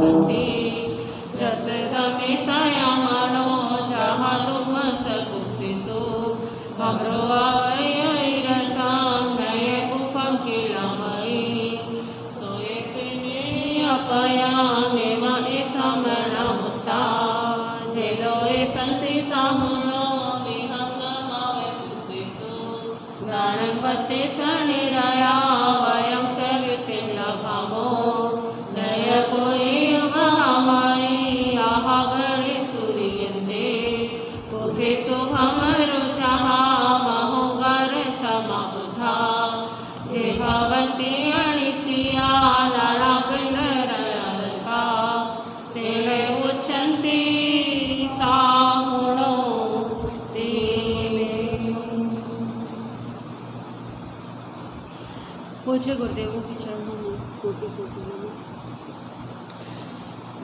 सन्ति जसदमे संयमनो जहाँ तुम सकुप्तिसु भ्रमरो आवयैरसां नये पुफं किलमयि सोयेकने अपयामेव एसमरणमुत्ता जेलो एसन्ति साहुणो विहङ्गमवे पुपिसु गणपते सनिरया वयं क्षवितिं लभामो नयको एव हमायि आहागणे सूर्यन्ते पुफेसु भमरुचः महोगर समाबुधा जे भवन्ति अणिसिया नरापिण्डरयल्पा तेरे उच्चन्ति साहुणो पूज्य गुरुदेवों के चरणों में कोटि कोटि नमन।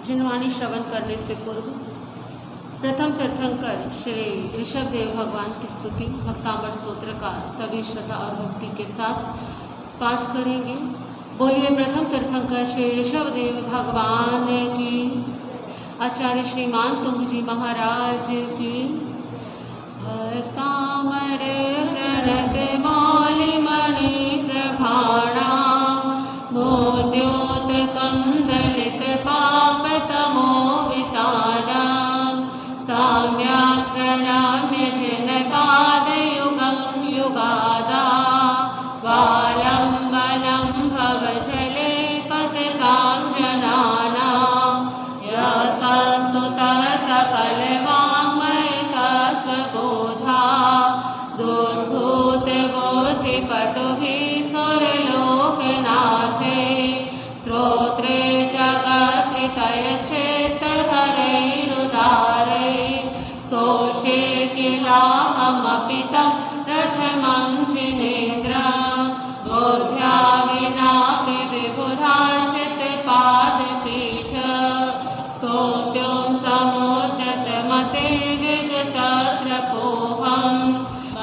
जिनवाणी श्रवण करने से पूर्व प्रथम तीर्थंकर श्री ऋषभदेव भगवान की स्तुति भक्तांबर स्तोत्र का सभी श्रद्धा और भक्ति के साथ पाठ करेंगे। बोलिए प्रथम तीर्थंकर श्री ऋषभदेव भगवान की, आचार्य श्रीमान तुंग जी महाराज की। भक्तामर प्रणत मौलिमणि प्रभाणा मोद्योतकं दलित पापतमो विताना साम्यक् प्रणम्य जनपादयुगं युगादा वालम्बनं भवजले पतितां जनानां यशस्सुतः सकलवाङ्मय तत्त्वबोधा दुर्भूतबुद्धिपटुभिः सुरलोकनाथे श्रोत्रे जगत्कृतयचेत्तहरैरुदारै सोषे किलाहमपि तं प्रथमं जिनेन्द्रं बोध्या विनापि विबुधार्चितपादपीठ स्तोत्यों समुद्यतमतिर्विगतत्रपोहं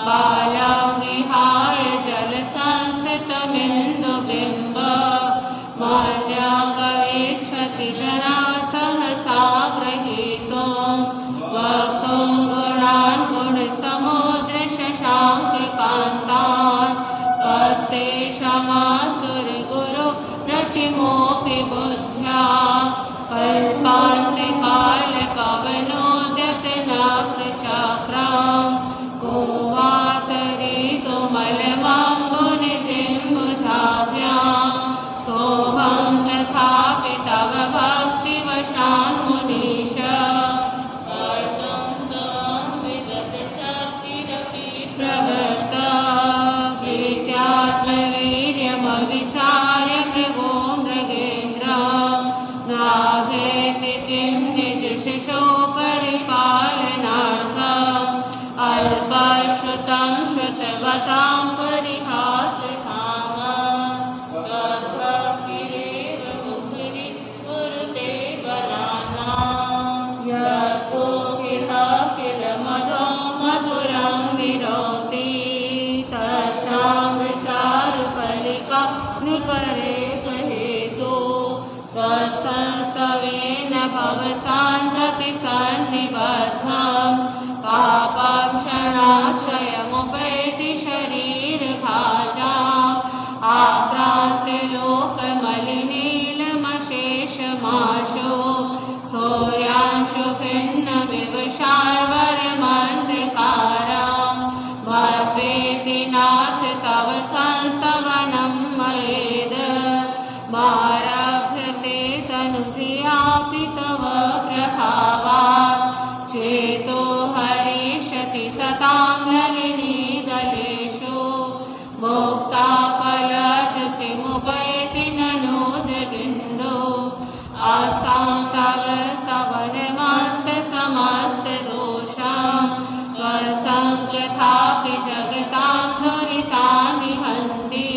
बालं विहाय जलसंस्थितमिन्दुबिम्ब मान्यगवेक्षति जना सहसा गृहीतुं वक्तुं गुणान् गुणसमुद्रशशाङ्ककान्तान् कस्तेषामासुरगुरु प्रतिमोऽपि बुद्ध्या कल्पान्त्यकालपवनोद्यतनप्रचक्रं को वा तरितुमलमम्बुनिधिं भुजाभ्यां सोऽहं तथापि तव भक्तिवशान् मुनीश कर्तुं स्तवं विगतशक्तिरपि प्रवृत्ता प्रीत्यात्मवीर्यमविचार्य मृगो मृगेन्द्रं नाभेति किं निजशिशो परिपालनार्थम् अल्पश्रुतं श्रुतवतां परिहासधामं तद्भक्तिरेव मुहुरि कुरुते बलानां यतो किल मधो मधुरं विरोति तच्चामृचारुकलिका निकरे कहेतु तत्संस्तवेन भवसान्ततिसन्निबद्धं पापं क्षणाश्रयमुपैति शरीरभाजाम् आक्रान्तलोकमलिनीलमशेषमाशो सूर्यांशुभिन्नविवशार्वरमन्धकारं मद्वेति नाथ तव संस्तवनं मयेद मारभ्यते तनुभ्यापि तव प्रभावात् चेतो हरिष्यति सतां नलिनीदलेषु मुक्ताफलद्युतिमुपैति ननोदगिन्दो आस्तां तव स्तवनमस्तसमस्तदोषं त्वत्सङ्गथापि जगतां दुरितानि हन्ति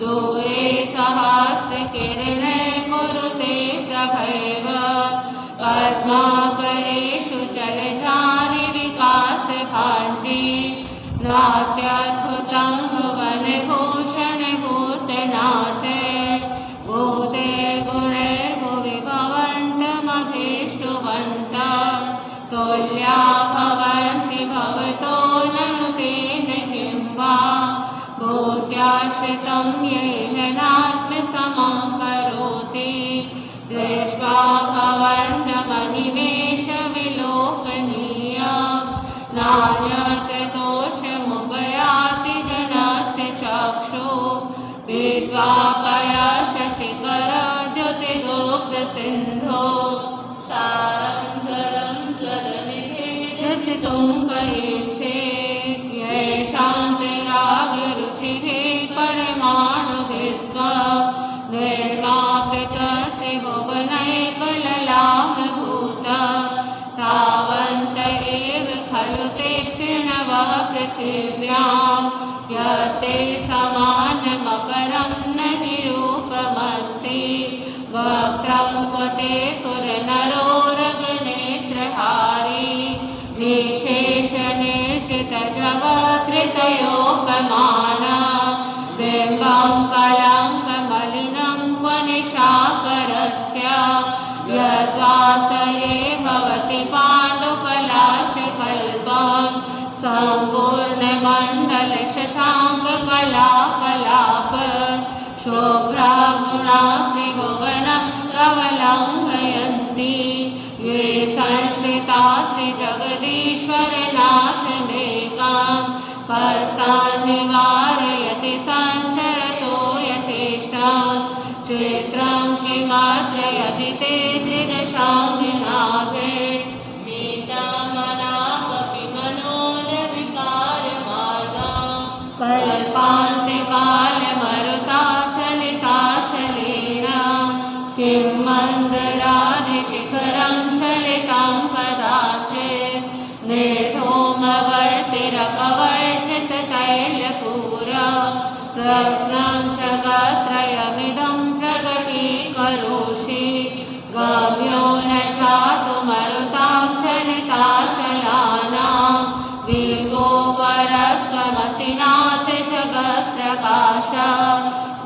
दूरे सहस्रकिरणे कुरुते प्रभैव पद्माकरेषु जलजानि विकासभाञ्जी नात्यद्भुतं भुवनभूषण भूतनाथ भूते गुणैर्भुवि भवन् तोल्या भवन्ति भवतो ननु तेन किं वा भूत्याश्रितं येनात्मसमं करोति दृष्ट्वा भवन्तमनिमेषविलोकनीय नान्यत्र दोषमुपयाति जनस्य चक्षु पीत्वा पयशशिखरद्युतिदुग्धसिन्धो सारं जलं जलनिधे रसितुं कयेच्छेत् येषान्तरागरुचिभिः परमाणुभिस्त्वा निर्मापितस्त्रिभुवनैकललामभूत तावन्त एव खलु ते प्रणवः पृथिव्यां यत्ते समानमपरं न निरूपमस्ति वक्त्रं क्वते सुरनरोरगनेत्रहारी निशेषनिर्जितजगत्कृतयोपमान बिम्बं कलङ्कमलिनं क्वनिशाकरस्य यद्वासरे भवति पाण्डुपलाशकल्पं सम्पूर्णमण्डलशशाङ्ककलाकलाप शोभ्रागुणा श्रीभुवनं कवलङ्घयन्ति ये संश्रिता श्रीजगदीश्वरनाथमेकां कस्तान् निवारयति सञ्चरतो यथेष्टं चित्रं किमत्र यदि ते त्रिदशाङ्गिनाभिर्नीतमनापि मनोनिर्विकारमार्गां कल्पान्तिकालमरुताचलिताचलेन किं मन्दराधिशिखरं चलितं कदाचित् निर्धूमवर्तिरपवर्जिततैलपूर प्रस्नं जगत्त्रयमिदं प्रगतीकरोषि गम्यो न जातु मरुतां चलिताचलानां विभो वरस्त्वमसि नाथ जगत्प्रकाश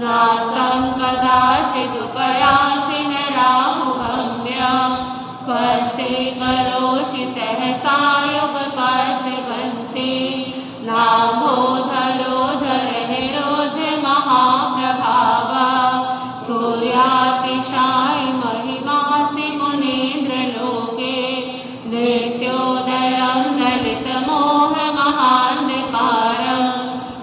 नास्तं कदाचिदुपयासि न राहुगम्य स्पष्टीकरोषि सहसा युगपज्जगन्ति नाम्भोधरोधर निरोध महाप्रभाव सूर्यातिशायि महिमासि मुनीन्द्रलोके नित्योदयं ललितमोहमहान्धकारं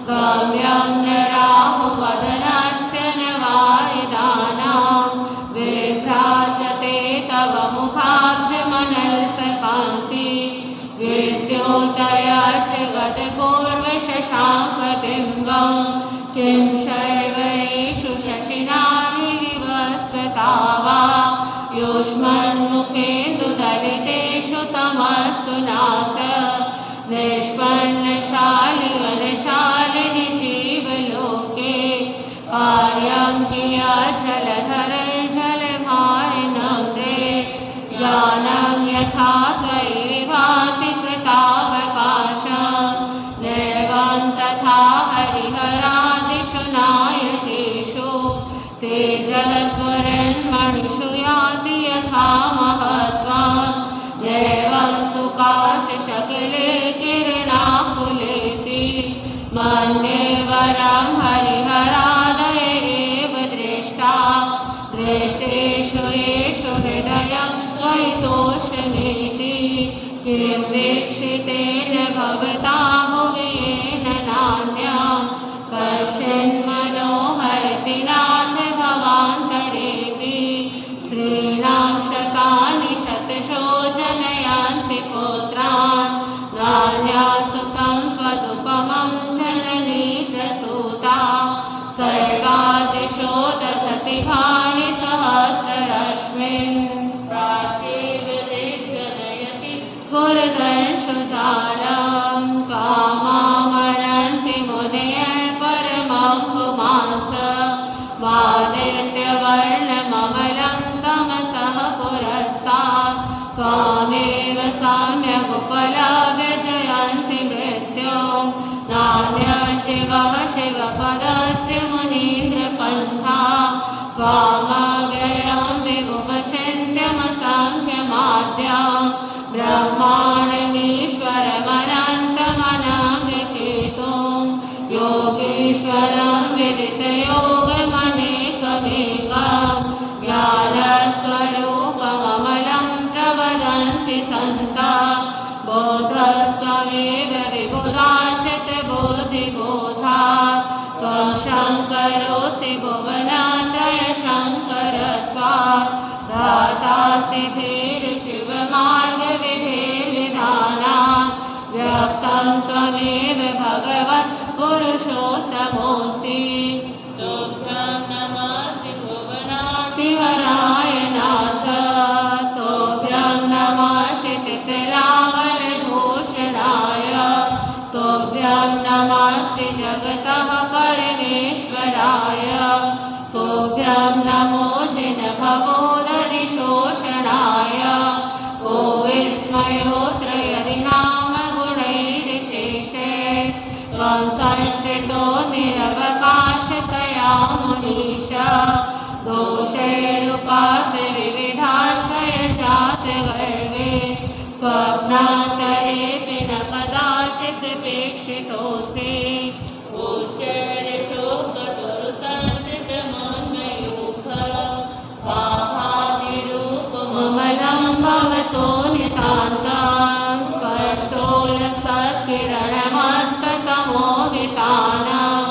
गम्यं न राहुवदनस्य न वारिदानां विभ्राजते तव मुखाब्जमनल्पकान्ति विद्योदय जगत्पूर्वशशाङ्कबिम्बं किं शर्वरेषु शशिनामिव स्वतावा युष्मन्मुखेन्दुदलितेषु तमस्सु नाथ निष्पन्नशालिवनशालिनि जीवलोके कार्यं कियज्जलधर जलभारिनम्रे ज्ञानं यथा त्वयि विभाति कृतावकाशं नैवं तथा हरिहरादिषु नायकेषु ते जलस्वरन्मणिषु याति यथा महत्त्वं नैवं तु काचशकले किरणाकुलेति मन्ये वरं हरिहरादय एव दृष्टा दृष्टेषु येषु हृदयं त्वयि तोषमेति किं वीक्षितेन भवता भुवि येन नान्यं कश्चिन्मनोहरति नाथ भवान्तरेति स्त्रीणां शतानि शतशो जनयन्ति पुत्रान् नान्यासुतं त्वदुपमं जननी प्रसूता सर्वादिशो दधति भानि सहस्ररश्मिन् प्राचीव दिग्जनयति स्फुरदंशुजालं कामामनन्ति मुनयः परमं पुमांस वादित्यवर्णममलं तमसः पुरस्तात् त्वामेव साम्यगुपलभ्य जयन्ति मृत्युं नान्यः शिवः शिवपदस्य मुनीन्द्रपन्था त्वामव्ययं विभुमचिन्त्यमसङ्ख्यमाद्यं ब्रह्माण्डमीश्वरमनन्तमनामिकेतुं योगीश्वरं विदितयोगमनेकमेकं ज्ञानस्वरूपममलं प्रवदन्ति सन्ता बोधस्त्वमेव विबुधाचितबुद्धिबोधात् त्वं शङ्करोऽसि भुवनत्रयशङ्करत्वात् दातासि धीर्शिवमार्गविधिर्विधानात् व्यक्तं त्वमेव भगवन् पुरुषोत्तमोऽसि तुभ्यं नमस्ते भुवनातिवराय नाथ तुभ्यं नमः शितिलावलभूषणाय तुभ्यं नमः श्रीजगतः परमेश्वराय तुभ्यं नमो जिनभवोदरिशोषणाय को विस्मयोत्रयदिनामगुणैर्विशेषैस्त्वं संश्रितो निरवकाशतया मुनीश दोषैरुपात्तविविधाश्रयजातगर्वे स्वप्नान्तरेऽपि न कदाचित् पेक्षितोऽसि भाभातिरूपममलं भवतो नितान्तं स्पष्टोलसत्किरणमस्ततमो वितानं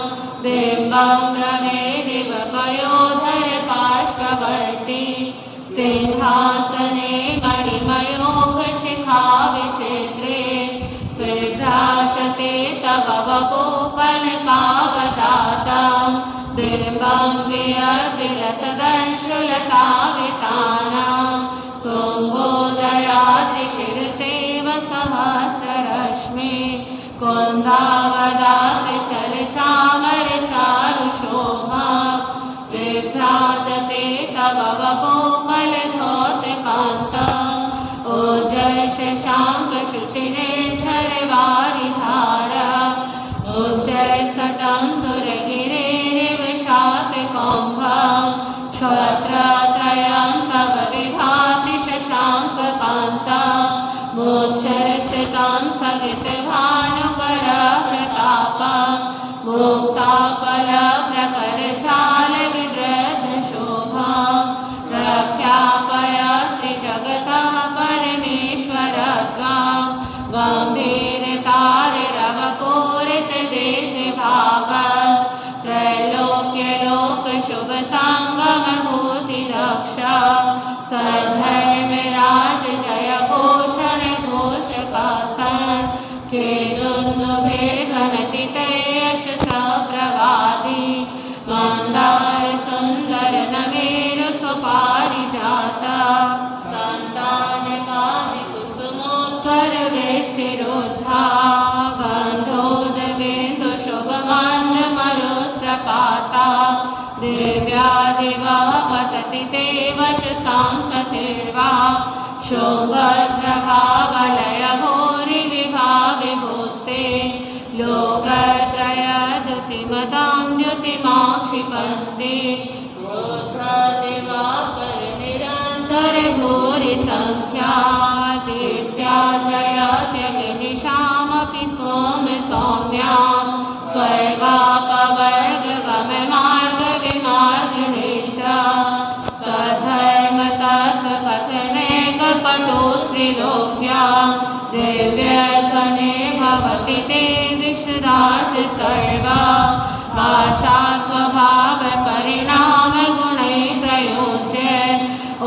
बिम्बं रवेरिव पयोधर पार्श्ववर्ती सिंहासने मणिमयोगशिखा विचित्रे विभ्राजते तव वपुकनकावदातं बिम्बं वियद्विलसदंशुलतावितानां तुङ्गोदयाद्रिशिरसेव सहस्ररश्मि कुन्दावदात्रिचलचामरचारुशोभा विभ्राजते तव वपुकलधौतकान्तम् ओजः शशाङ्कशुचिनिर्झरवारिधारा उच्चैस्तटं सुरगिरेरिव शातकौम्भं क्षत्रत्रयं तव विभाति शशाङ्ककान्तम् मोक्षस्थितं स्थगितभानुकरप्रतापं मुक्ताफलप्रकरजालविवृद्धशोभां प्रख्यापय त्रिजगतः परमेश्वरत्वं गम्भीरतारिरवपूरितदीर्घभागं त्रैलोक्यलोकशुभसङ्गमभूतिरक्ष सद्धर्मराज जय घोषण घोषकासन् केतुन्दुभिर्घनटिते यशसा प्रवादी मन्दार सुन्दर नमेरु सुपारिजात सन्तानकादि कुसुमोत्तर वृष्टिरुद्धा गन्धोदबिन्दु शुभमन्दमरुत्प्रपाता दिव्या दिवा पतति ते वचसां कतिर्वा शोभद्रभावलय भूरि विभाविभूस्ते लोकत्रयद्युतिमतां द्युतिमाक्षिपन्ति रुद्रदिवाकर निरन्तर भूरि सङ्ख्या दीप्त्या जयत्यग्निशामपि सौम्य सौम्यां स्वर्गापवर्गगममार्गविमार्गनिष्ठा सधर्मतत्त्वकथनैकपटो श्रीलोक्या दिव्यध्वने भवति ते विशदार्थ सर्वा भाषा स्वभावपरिणामगुणैः प्रयोज्य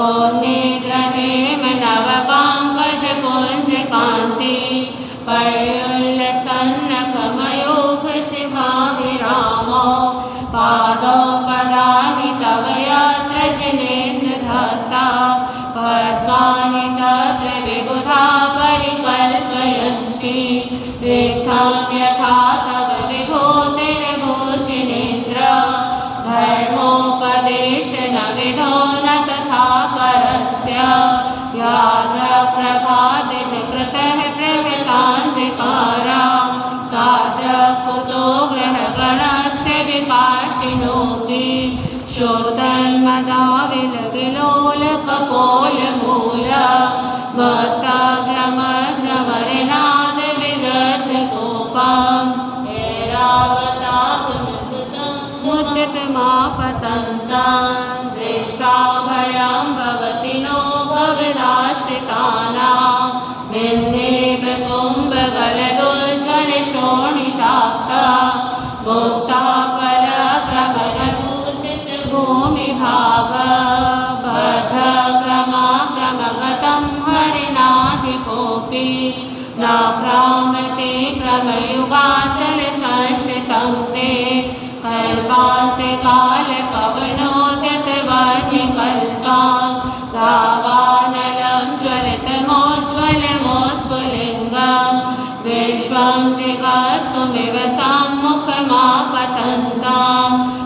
ॐ निद्रहेम नवपाङ्कजपुञ्जकान्ति पर्युल्लसन्नखमयोगशिभाभिरामो पादौ पदानि तव यत्र जनेन्द्रदत्ता पद्मानि तत्र विबुधा परिकल्पयन्ति तीर्थं यथा तव विभूतिर्भुजिनेन्द्र धर्मोपदेशनविधो न तथा परस्य याद्रप्रभादिनिकृतः प्रहृतान्विकारा ताद्रकुतो ग्रहगणस्य विकाशिनोऽपि शोतन्मदाविलविलोलकपोलमूल भक्ताग्रम मा पतन्तान् दृष्ट्वा भयं भवति नो भवदाश्रितानां निन्देव कुम्भगलदोज्ज्वलशोणिताक्ता मुक्ता फलप्रबलभूषितभूमिभाग बद्धक्रमक्रमगतं हरिणाधिपोऽपि न क्रामते क्रमयुगाचलसंश्रितं ते कल्पान्त्यकालपवनोद्यतवर्ण्यकल्पान् दावानलं ज्वलितमोज्ज्वलमोज्ज्वलिङ्गं विश्वं जिगासुमिव सम्मुखमापतन्तां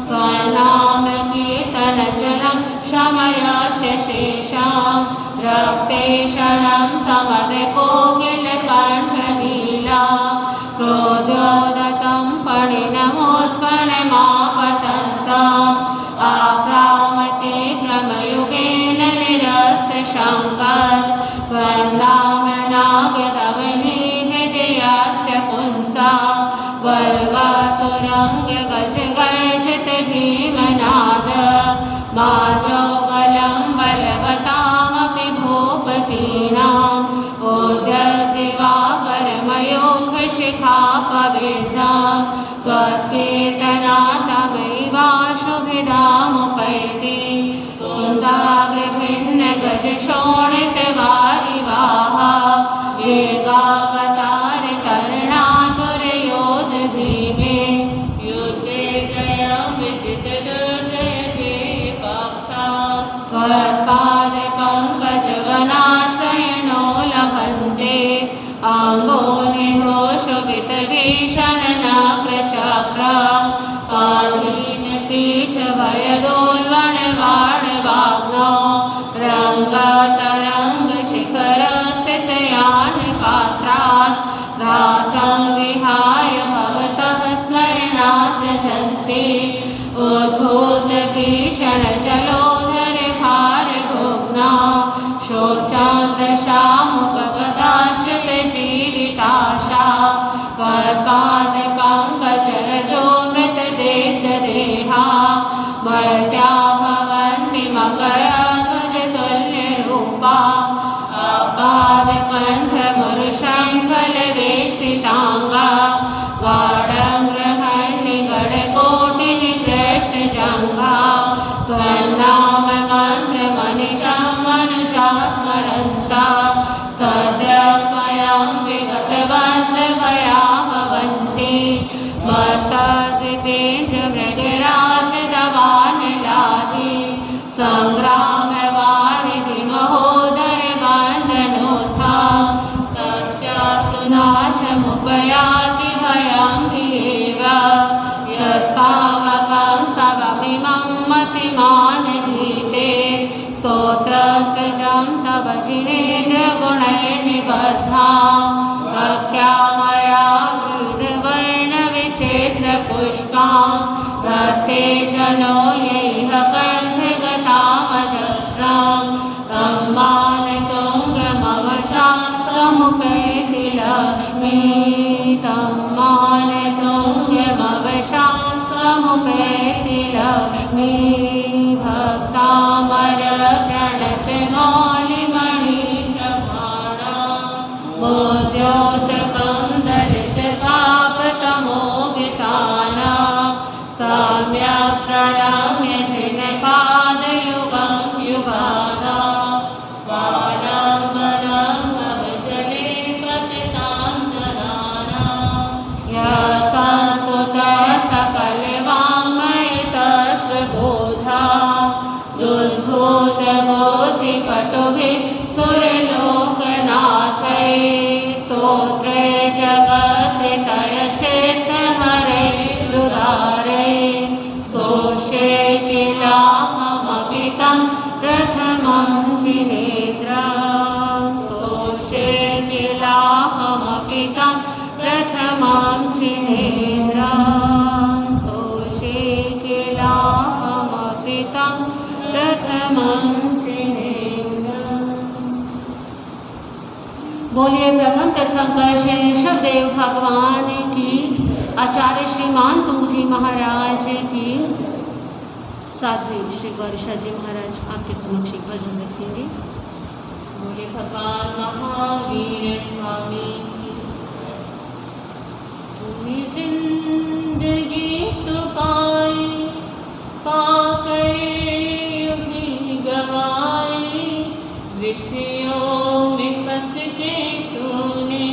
त्वन्नामकीर्तनचलं शमयत्यशेषां रक्तेषणं समदकोकिलकण्ठनीला क्रोधोदतं फणिनमोत्फणमापतन्ताम् आक्रामते क्रमयुगेन निरस्तशङ्कस्त्वन्नामनागदवनी हृदयस्य पुंसा वल्गातुरङ्गगजगर्जित भीमनाद माजोबलं बलवतामपि भूपतीनाम् ओद्यद्दिवाकरमयोगशिखापविद्धा त्वत्कीर्तनाथमैवाशुभिधामुपैति कुन्दाग्रभिन्नगजशोणितवारिवाहा वेगावतारितरुणातुरयोधधीमे युद्धे जयं विजितदुर्जय चेपक्षास् त्वत्पादपङ्कजवनाश्रयणो लभन्ते अम्बोनिघोषवितभीषणनक्रचक्र पाल्मीनपीठभयदोल्वणवाणवाग्नौ रङ्गतरङ्गशिखरस्थितयानि पात्रास्त्रासं विहाय भवतः स्मरणात् रजन्ते उद्भूतभीषणजलोधर भारभुग्ना शोचान्द्रशामुपगताश्रितजीविताशा त्वत्पादपङ्कजरजो मृतदेहदेहा मर्त्या भवन्ति मकरध्वजतुल्यरूपा अपादकण्ठमुरुशङ्खलवेष्टिताङ्गा गाढङ्ग्रहण्यगडकोटिनिकृष्टजङ्घा त्वन्नाममन्त्रमनिशं मनुजा स्मरन्ता सद्य स्वयं विगतवन्त्रभया भवन्ति मत्तद्विपेन्द्रमृगराजदवानलादि सङ्ग्रामवारिधि महोदरवन्दनोत्था तस्याश्रुनाशमुपयाति भयं ह्येव यस्तावकं स्तवमिमं मतिमानधीते स्तोत्रसृजं तव जिनेन्द्रगुणैर्निबद्धा भक्त्या मया वृद्धवर्णविचित्रपुष्पां दत्ते जनो यैह कण्ठगतामजस्रं तं मानतुङ्गमवशास्त्रमुपैति लक्ष्मी तं मानतुङ्गमवशास्त्रमुपैति लक्ष्मी भक्तामरप्रणतमौलिमणिप्रमाणा मोद्योतकं दलितकावतमोभिताना सम्यक् प्रणम्य जिनपादयुगं युगाना वालम्बनं भवजले पतितां जनानां संस्तुतः सकलवाङ्मयतत्त्वबोधा दुर्भूतबोधिपटुभिः सुरलोकनाथैः स्तोत्रे जगत्रितयचित्रहरैरुदारैः स्तोष्ये किलाहमपि तं प्रथमं जिनेन्द्रं स्तोष्ये किलाहमपि तं प्रथमं जिनेन्द्रं स्तोष्ये किलाहमपि तं प्रथमं जिनेन्द्रम्। बोलिए प्रथम तीर्थंकर श्री ऋषभदेव भगवान की, आचार्य श्रीमान तुंगजी महाराज की। साध्वी श्री वर्षा जी महाराज आपके समक्ष एक भजन रखेंगे। बोले भगवान महावीर स्वामी की। तुम्हें जिंदगी तो पाई, पाकर यूं ही गवाई, विषयों में फंस के तूने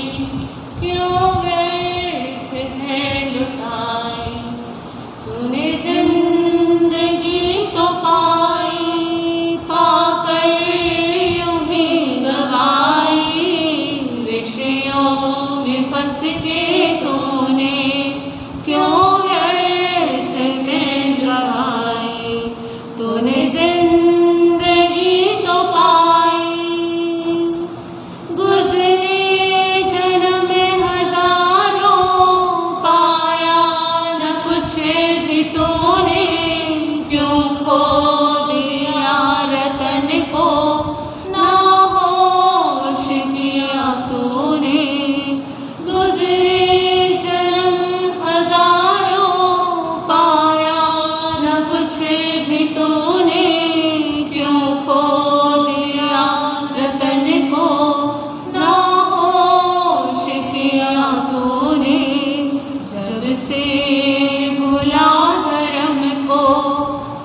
क्यों व्यर्थ है लुटाई। तूने जिंदगी तो पाई, पाकर यूं ही गवाई, विषयों में फंस के तूने क्यों व्यर्थ में गवाई। तूने जिंदगी तो पाई, गुजरे जन्म हजारों, पाया न कुछ भी तूने, क्यों खो दिया रतन को, ना होश किया तूने। गुजरे जन्म हजारों, पाया न कुछ भी तूने, क्यों खो दिया रतन को, ना होश किया तूने। जब से भुला धर्म को,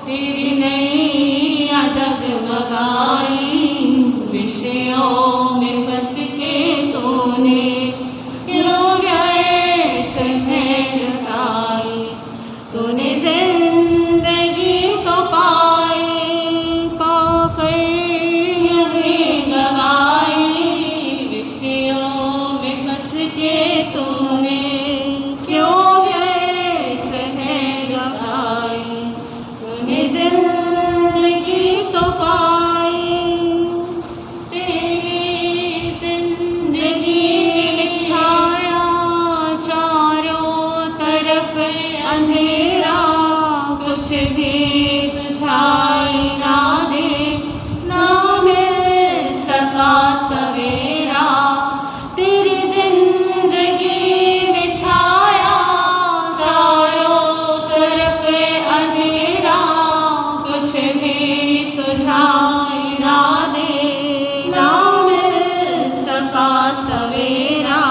तेरी नैया डगमगाई, विषयों में फंस के तूने क्यों व्यर्थ में लुटाई। तूने जिंदगी तो पाई, पाकर यूं ही गवाई, विषयों में फंस के तूने क्यों व्यर्थ है लुटाई। तूने जिंदगी तो पाई, तेरी जिंदगी में छाया चारों तरफ अंधेरा, कुछ भी सुझाई ना दे, ना मिल सका सवेरा। तेरी जिंदगी में छाया चारों तरफ अंधेरा, कुछ भी सुझाई ना दे, ना मिल सका सवेरा।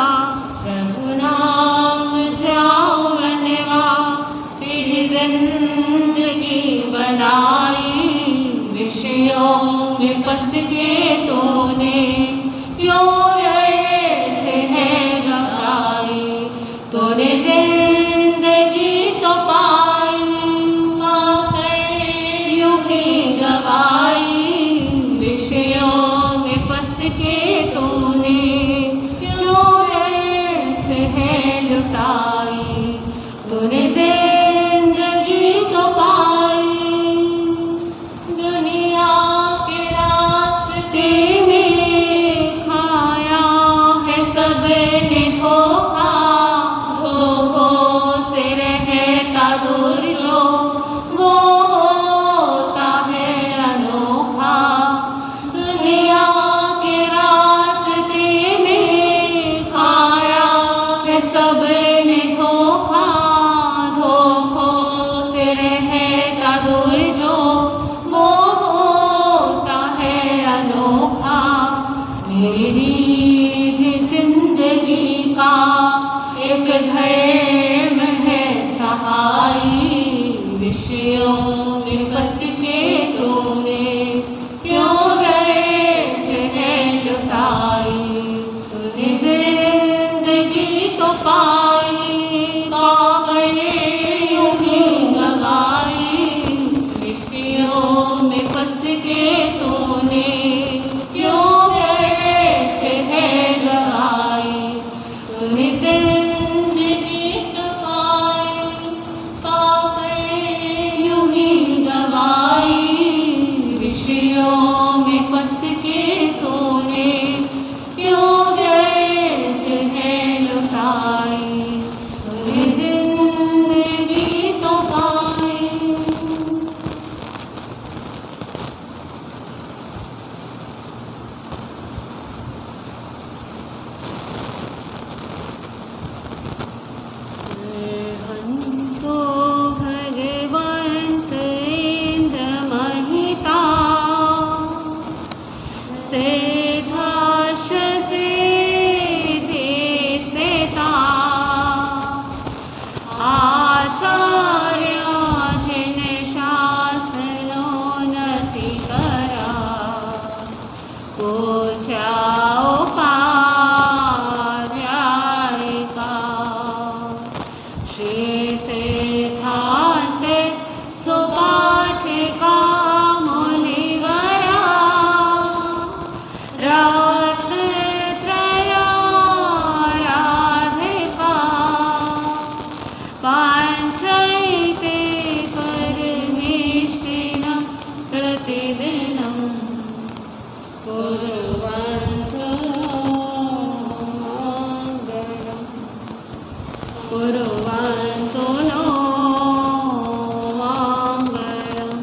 प्रभु नाम ध्याओ मनवा, तेरी जिंदगी बनाई, विषयों में फंस के तूने क्यों व्यर्थ है गवाई। तूने जिंदगी तो पाई, पाकर यूं ही गवाई, विषयों में फंस के तूने क्यों व्यर्थ है लुटाई। तूने जिंदगी तो पाई, दुनिया के रास्ते में खाया है सबने धोखा, धोखों से रहता दूर जो, वो होता है अनोखा। दुनिया के रास्ते में खाया है सबने धोखा, धोखों से रहता दूर जो, वो होता है अनोखा। मेरी भी जिंदगी का एक धर्म है सहाई, विषयों में फंस के तूने क्यों व्यर्थ है लुटाई। तूने जिंदगी तो पाई, पाकर यूं ही गवाई, विषयों में फंस के तूने क्यों व्यर्थ है गवाई। तूने जिंदगी तो पाई, पाकर यूं ही सेधा सिद्धि स्थिता आचार्य जिन शासनोन्नति करा पूजा उपाध्यायिका श्री सिद्धांत सुपाठिका मुनिवरा रत्नत्रया राधिका पाञ्चैते परमेष्टिनं प्रतिदिनं कुर्वन्तु नो मङ्गलम्।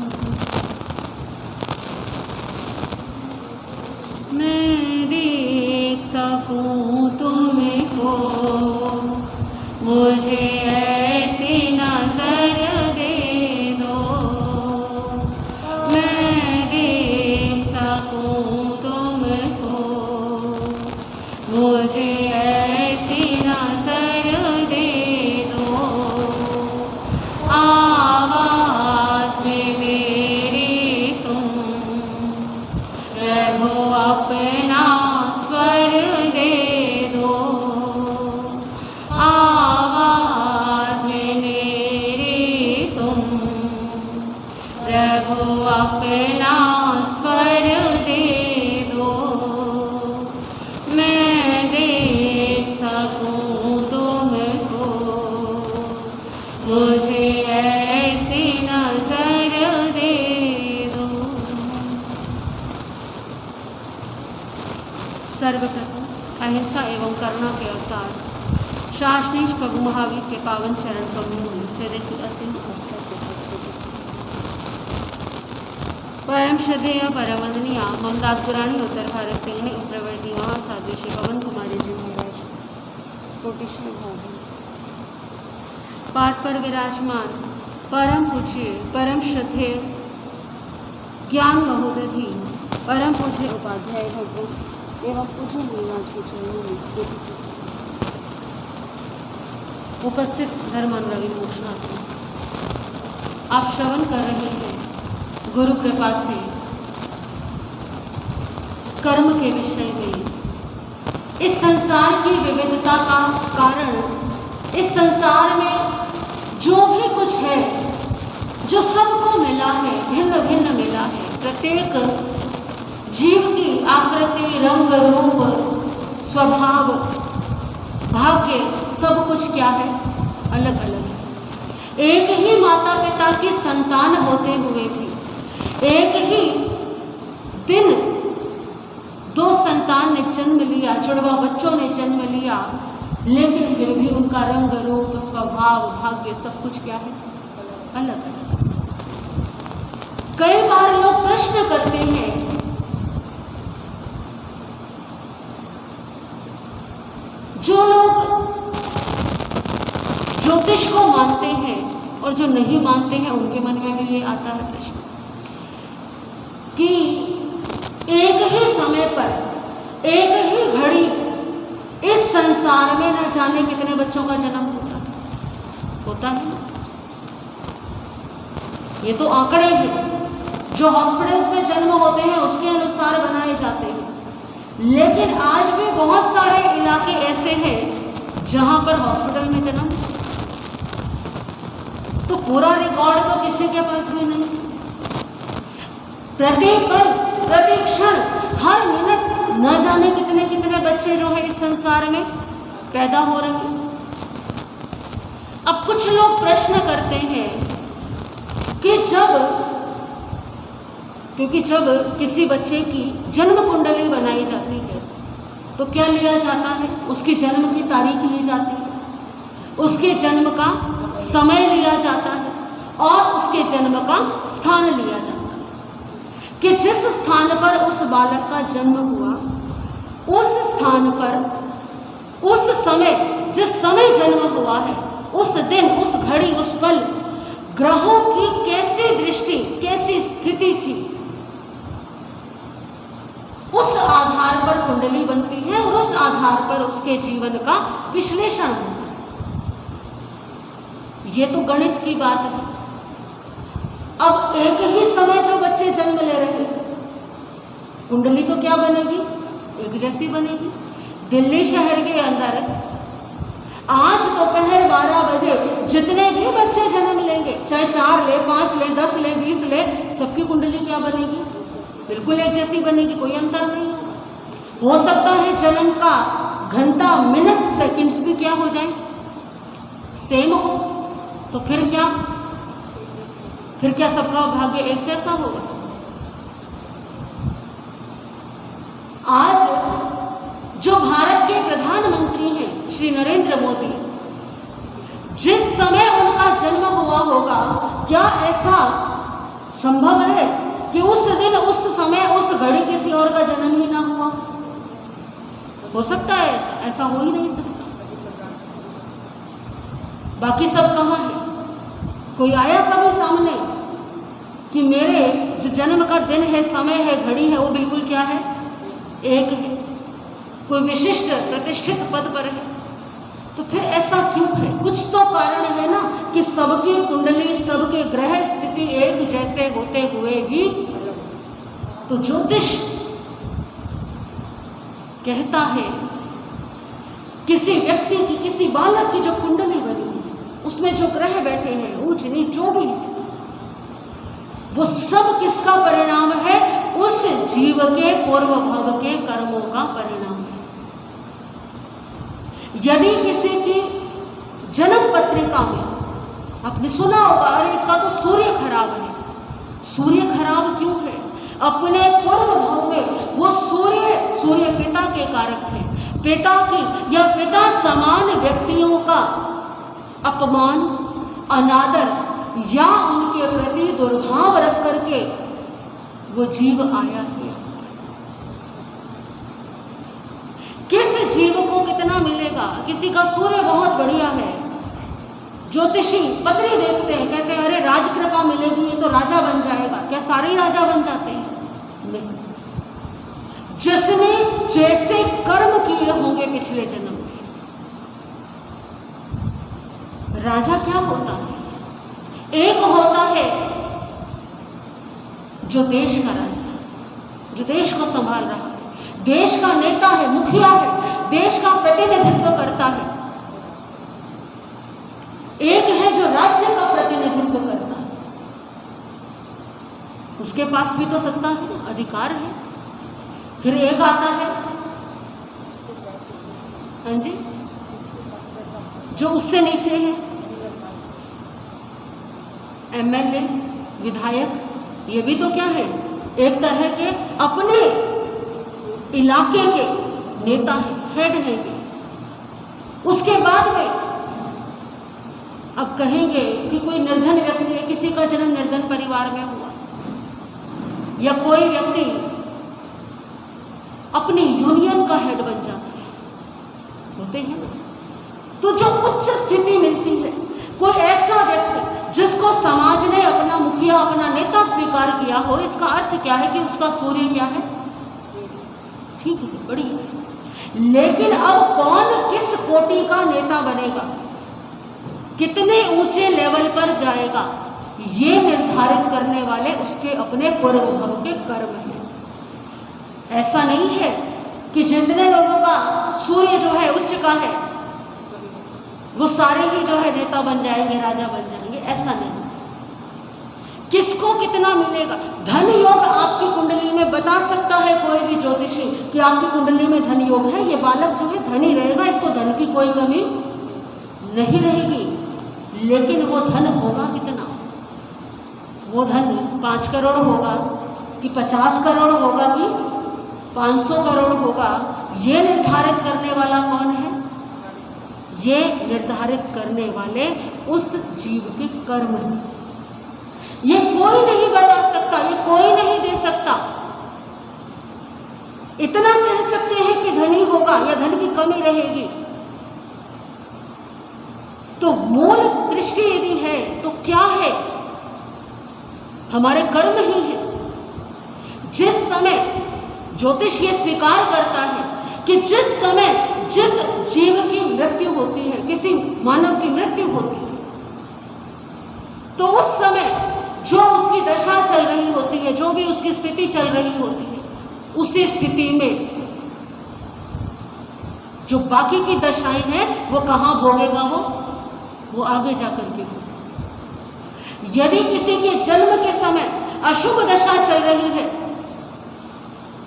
मैं देख सकूं तुमको मुझे ऐसी नजर दे दो मैं देख सकूं तुमको मुझे ऐसी नजर दे दो आवाज में मेरी तुम प्रभु अपना स्वर दे दो आवाज में मेरी तुम प्रभु अपना स्वर दे दो मैं देख सकूं तुमको मुझे ऐसी नजर दे दो। सर्वप्रथम अहिंसा एवं करुणा के अवतार शासनीश प्रभु महावीर के पावन चरण कमलों में हृदय की असीम आस्था के साथ परम श्रद्धेय परम वंदनीय ममदाद पुराणी उत्तर भारत सिंह प्रवर्ती महासाध्वी श्री पवन कुमारी जी महाराज कोटिश्री भावी पाठ पर विराजमान परम पूज्य परम श्रद्धेय ज्ञान महोदधि परम पूज्य उपाध्याय भगवान एवं पूज्य महाराज के चरणों में उपस्थित धर्मानुरागी मोक्षनाथ आप श्रवण कर रहे हैं गुरु कृपा से कर्म के विषय में इस संसार की विविधता का कारण इस संसार में जो भी कुछ है जो सबको मिला है भिन्न भिन्न मिला है प्रत्येक जीव की आकृति रंग रूप स्वभाव भाग्य सब कुछ क्या है अलग अलग है। एक ही माता पिता की संतान होते हुए भी एक ही दिन दो संतान ने जन्म लिया जुड़वा बच्चों ने जन्म लिया लेकिन फिर भी उनका रंग रूप स्वभाव भाग्य सब कुछ क्या है अलग अलग। कई बार लोग प्रश्न करते हैं जो लोग ज्योतिष को मानते हैं और जो नहीं मानते हैं उनके मन में भी ये आता है प्रश्न कि एक ही समय पर एक ही घड़ी इस संसार में न जाने कितने बच्चों का जन्म होता है ये तो आंकड़े हैं जो हॉस्पिटल्स में जन्म होते हैं उसके अनुसार बनाए जाते हैं लेकिन आज भी बहुत सारे इलाके ऐसे हैं जहां पर हॉस्पिटल में जन्म तो पूरा रिकॉर्ड तो किसी के पास भी नहीं। प्रति पल प्रति क्षण हर मिनट न जाने कितने कितने बच्चे जो है इस संसार में पैदा हो रहे हैं। अब कुछ लोग प्रश्न करते हैं कि क्योंकि जब किसी बच्चे की जन्म कुंडली बनाई जाती है तो क्या लिया जाता है उसकी जन्म की तारीख ली जाती है उसके जन्म का समय लिया जाता है और उसके जन्म का स्थान लिया जाता है कि जिस स्थान पर उस बालक का जन्म हुआ उस स्थान पर उस समय जिस समय जन्म हुआ है उस दिन उस घड़ी उस पल ग्रहों की कैसी दृष्टि कैसी स्थिति थी उस पर कुंडली बनती है और उस आधार पर उसके जीवन का विश्लेषण होता है। ये तो गणित की बात है। अब एक ही समय जो बच्चे जन्म ले रहे हैं, कुंडली तो क्या बनेगी? एक जैसी बनेगी। दिल्ली शहर के अंदर आज दोपहर 12 बजे जितने भी बच्चे जन्म लेंगे, चाहे 4 ले, 5 ले, 10 ले, 20 ले, सबकी कुंडली क्या बनेगी? बिल्कुल एक जैसी बनेगी, कोई अंतर नहीं होगा। हो सकता है जन्म का घंटा, मिनट, सेकंड्स भी क्या हो जाए, सेम हो, तो फिर क्या सबका भाग्य एक जैसा होगा? आज जो भारत के प्रधानमंत्री हैं श्री नरेंद्र मोदी, जिस समय उनका जन्म हुआ होगा, क्या ऐसा संभव है कि उस दिन, उस समय, उस घड़ी किसी और का जन्म ही ना हुआ? हो सकता है ऐसा हो ही नहीं सकता। बाकी सब कहाँ है? कोई आया कभी सामने कि मेरे जो जन्म का दिन है, समय है, घड़ी है, वो बिल्कुल क्या है, एक है, कोई विशिष्ट प्रतिष्ठित पद पर है? तो फिर ऐसा क्यों है? कुछ तो कारण है ना कि सबकी कुंडली, सबके ग्रह स्थिति एक जैसे होते हुए भी तो ज्योतिष कहता है किसी व्यक्ति की, किसी बालक की जो कुंडली बनी है, उसमें जो ग्रह बैठे हैं, ऊंच नीच जो भी है, वो सब किसका परिणाम है? उस जीव के पूर्व भव के कर्मों का परिणाम है। यदि किसी की जन्म पत्रिका में आपने सुना होगा, अरे इसका तो सूर्य खराब है। सूर्य खराब क्यों है? अपने पूर्व भाव में वो सूर्य पिता के कारक है। पिता की या पिता समान व्यक्तियों का अपमान, अनादर या उनके प्रति दुर्भाव रख करके वो जीव आया है। किस जीव को कितना मिलेगा? किसी का सूर्य बहुत बढ़िया है, ज्योतिषी पत्री देखते हैं, कहते हैं अरे राजकृपा मिलेगी, ये तो राजा बन जाएगा। क्या सारे ही राजा बन जाते हैं? नहीं। जिसने जैसे कर्म किए होंगे पिछले जन्म में, राजा क्या होता है? एक होता है जो देश का राजा है, जो देश को संभाल रहा है, देश का नेता है, मुखिया है, देश का प्रतिनिधित्व करता है। एक है जो राज्य का प्रतिनिधित्व करता है, उसके पास भी तो सत्ता है, अधिकार है। फिर एक आता है, हाँ जी, जो उससे नीचे है, एमएलए, विधायक, ये भी तो क्या है, एक तरह के अपने इलाके के नेता है, हेड है। उसके बाद में अब कहेंगे कि कोई निर्धन व्यक्ति है, किसी का जन्म निर्धन परिवार में हुआ, या कोई व्यक्ति अपनी यूनियन का हेड बन जाता है, होते हैं ना। तो जो उच्च स्थिति मिलती है, कोई ऐसा व्यक्ति जिसको समाज ने अपना मुखिया, अपना नेता स्वीकार किया हो, इसका अर्थ क्या है कि उसका सूर्य क्या है, ठीक है, बड़ी है। लेकिन अब कौन किस कोटि का नेता बनेगा, कितने ऊंचे लेवल पर जाएगा, ये निर्धारित करने वाले उसके अपने पूर्व भव के कर्म हैं। ऐसा नहीं है कि जितने लोगों का सूर्य जो है उच्च का है, वो सारे ही जो है नेता बन जाएंगे, राजा बन जाएंगे, ऐसा नहीं। किसको कितना मिलेगा? धन योग आपकी कुंडली में बता सकता है कोई भी ज्योतिषी कि आपकी कुंडली में धन योग है, ये बालक जो है धनी रहेगा, इसको धन की कोई कमी नहीं रहेगी। लेकिन वो धन होगा कितना? वो धन 5 करोड़ होगा कि 50 करोड़ होगा कि 500 करोड़ होगा, ये निर्धारित करने वाला कौन है? ये निर्धारित करने वाले उस जीव के कर्म हैं। ये कोई नहीं बता सकता, ये कोई नहीं दे सकता। इतना कह सकते हैं कि धनी होगा या धन की कमी रहेगी। तो मूल दृष्टि यदि है तो क्या है? हमारे कर्म ही है। जिस समय ज्योतिष ये स्वीकार करता है कि जिस समय जिस जीव की मृत्यु होती है, किसी मानव की मृत्यु होती है, तो उस समय जो उसकी दशा चल रही होती है, जो भी उसकी स्थिति चल रही होती है, उसी स्थिति में जो बाकी की दशाएं हैं वो कहाँ भोगेगा, वो आगे जाकर के हो। यदि किसी के जन्म के समय अशुभ दशा चल रही है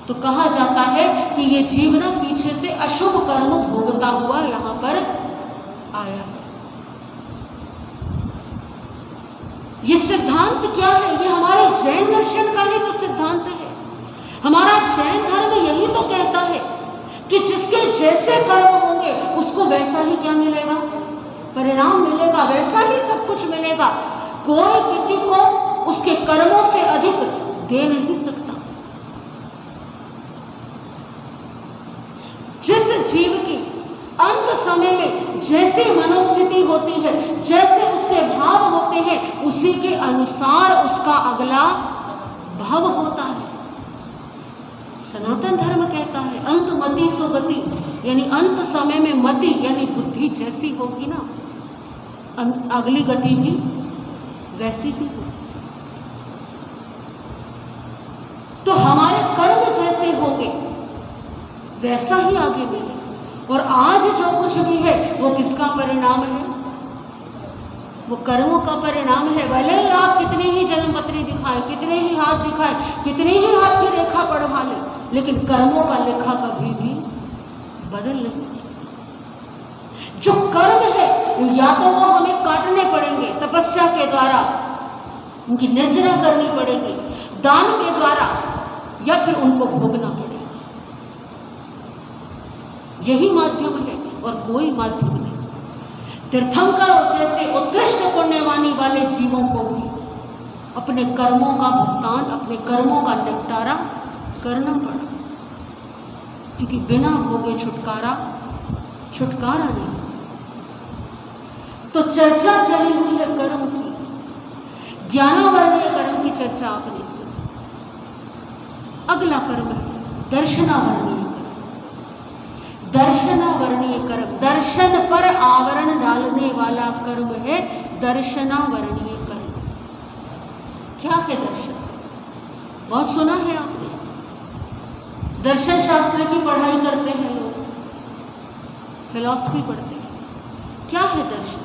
तो कहा जाता है कि ये जीव ना पीछे से अशुभ कर्म भोगता हुआ यहां पर आया है। ये सिद्धांत क्या है? ये हमारे जैन दर्शन का ही तो सिद्धांत है। हमारा जैन धर्म यही तो कहता है कि जिसके जैसे कर्म होंगे उसको वैसा ही क्या मिलेगा, परिणाम मिलेगा, वैसा ही सब कुछ मिलेगा। कोई किसी को उसके कर्मों से अधिक दे नहीं सकता। जिस जीव की अंत समय में जैसी मनोस्थिति होती है, जैसे उसके भाव होते हैं, उसी के अनुसार उसका अगला भाव होता है। सनातन धर्म कहता है अंत मति सो गति, यानी अंत समय में मति यानी बुद्धि जैसी होगी ना, अगली गति भी वैसी ही होगी। तो हमारे कर्म जैसे होंगे वैसा ही आगे मिलेगा। और आज जो कुछ भी है वो किसका परिणाम है? वो कर्मों का परिणाम है। भले ही आप कितनी ही जन्मपत्री दिखाएं, कितने ही हाथ दिखाएं, कितनी ही हाथ की रेखा पढ़वा लें, लेकिन कर्मों का लेखा कभी भी बदल नहीं सकता। जो कर्म है या तो वो हमें काटने पड़ेंगे तपस्या के द्वारा, उनकी निर्जना करनी पड़ेगी दान के द्वारा, या फिर उनको भोगना पड़ेगा। यही माध्यम है और कोई माध्यम नहीं। तीर्थंकरों जैसे उत्कृष्ट पुण्यवानी वाले जीवों को भी अपने कर्मों का भुगतान, अपने कर्मों का निपटारा करना पड़ा, क्योंकि बिना भोगे छुटकारा नहीं। तो चर्चा चली हुई है कर्म की, ज्ञानावरणीय कर्म की चर्चा आपने सुनी। अगला कर्म है दर्शनावरणीय कर्म। दर्शनावरणीय कर्म, दर्शन पर आवरण डालने वाला कर्म है दर्शनावरणीय कर्म। क्या है दर्शन? बहुत सुना है आपने, दर्शन शास्त्र की पढ़ाई करते हैं लोग, फिलॉसफी पढ़ते हैं। क्या है दर्शन?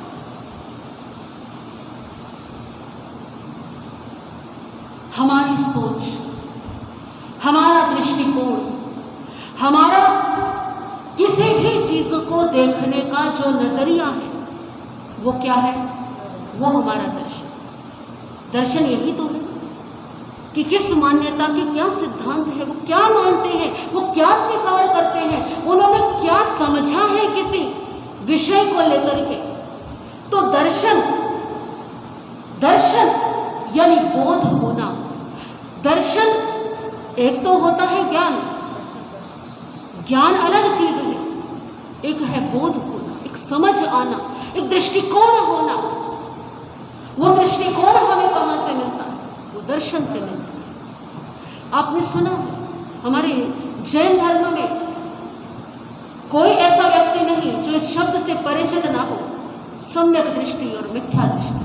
हमारी सोच, हमारा दृष्टिकोण, हमारा किसी भी चीज को देखने का जो नजरिया है वो क्या है? वो हमारा दर्शन। दर्शन यही तो है कि किस मान्यता के क्या सिद्धांत है, वो क्या मानते हैं, वो क्या स्वीकार करते हैं, उन्होंने क्या समझा है किसी विषय को लेकर के। तो दर्शन यानी बोध होना। दर्शन एक तो होता है ज्ञान, ज्ञान अलग चीज है, एक है बोध होना, एक समझ आना, एक दृष्टिकोण होना। वो दृष्टिकोण हमें कहां से मिलता है? वो दर्शन से मिलता है। आपने सुना हमारे जैन धर्म में कोई ऐसा व्यक्ति नहीं जो इस शब्द से परिचित ना हो, सम्यक दृष्टि और मिथ्या दृष्टि।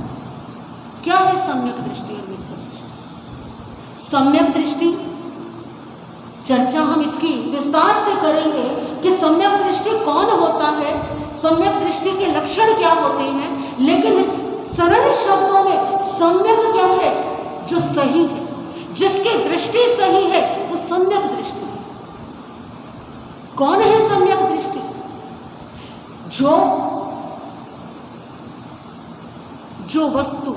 क्या है सम्यक दृष्टि और मिथ्या दृष्टि? सम्यक दृष्टि चर्चा हम इसकी विस्तार से करेंगे कि सम्यक दृष्टि कौन होता है, सम्यक दृष्टि के लक्षण क्या होते हैं। लेकिन सरल शब्दों में सम्यक क्या है? जो सही है, जिसकी दृष्टि सही है वो सम्यक दृष्टि है। कौन है सम्यक दृष्टि? जो वस्तु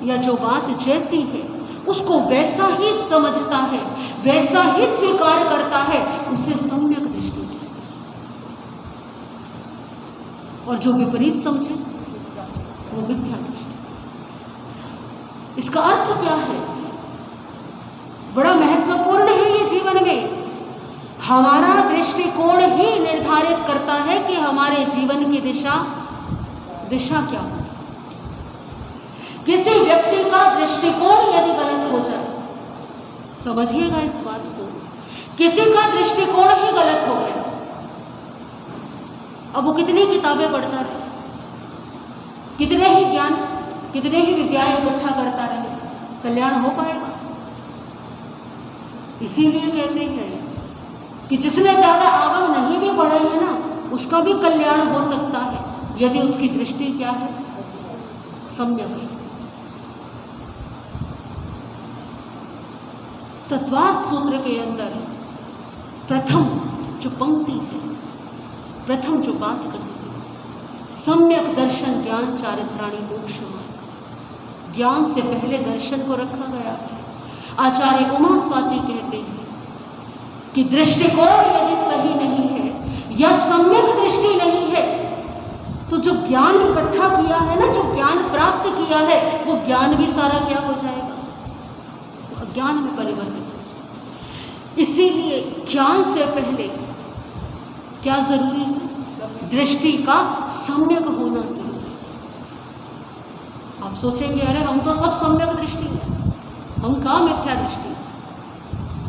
या जो बात जैसी है उसको वैसा ही समझता है, वैसा ही स्वीकार करता है, उसे सम्यक दृष्टि कहते हैं। और जो विपरीत समझे वो मिथ्या दृष्टि। इसका अर्थ क्या है? बड़ा महत्वपूर्ण है ये जीवन में। हमारा दृष्टिकोण ही निर्धारित करता है कि हमारे जीवन की दिशा क्या हो। किसी व्यक्ति का दृष्टिकोण यदि गलत हो जाए, समझिएगा इस बात को, किसी का दृष्टिकोण ही गलत हो गया, अब वो कितनी किताबें पढ़ता रहे, कितने ही ज्ञान, कितने ही विद्याएं इकट्ठा करता रहे, कल्याण हो पाएगा? इसीलिए कहते हैं कि जिसने ज्यादा आगम नहीं भी पढ़े हैं ना, उसका भी कल्याण हो सकता है यदि उसकी दृष्टि क्या है, सम्यक है। तत्वार्थ सूत्र के अंदर प्रथम जो पंक्ति है, प्रथम जो बात कही है, सम्यक दर्शन ज्ञान चारित्राणि मोक्ष मार्ग। ज्ञान से पहले दर्शन को रखा गया है। आचार्य उमा स्वाति कहते हैं कि दृष्टिकोण यदि सही नहीं है या सम्यक दृष्टि नहीं है, तो जो ज्ञान इकट्ठा किया है ना, जो ज्ञान प्राप्त किया है, वो ज्ञान भी सारा क्या हो जाएगा, अज्ञान में परिवर्तित। इसीलिए ज्ञान से पहले क्या जरूरी है, दृष्टि का सम्यक होना जरूरी है। आप सोचेंगे अरे हम तो सब सम्यक दृष्टि है, हम कहाँ मिथ्या दृष्टि,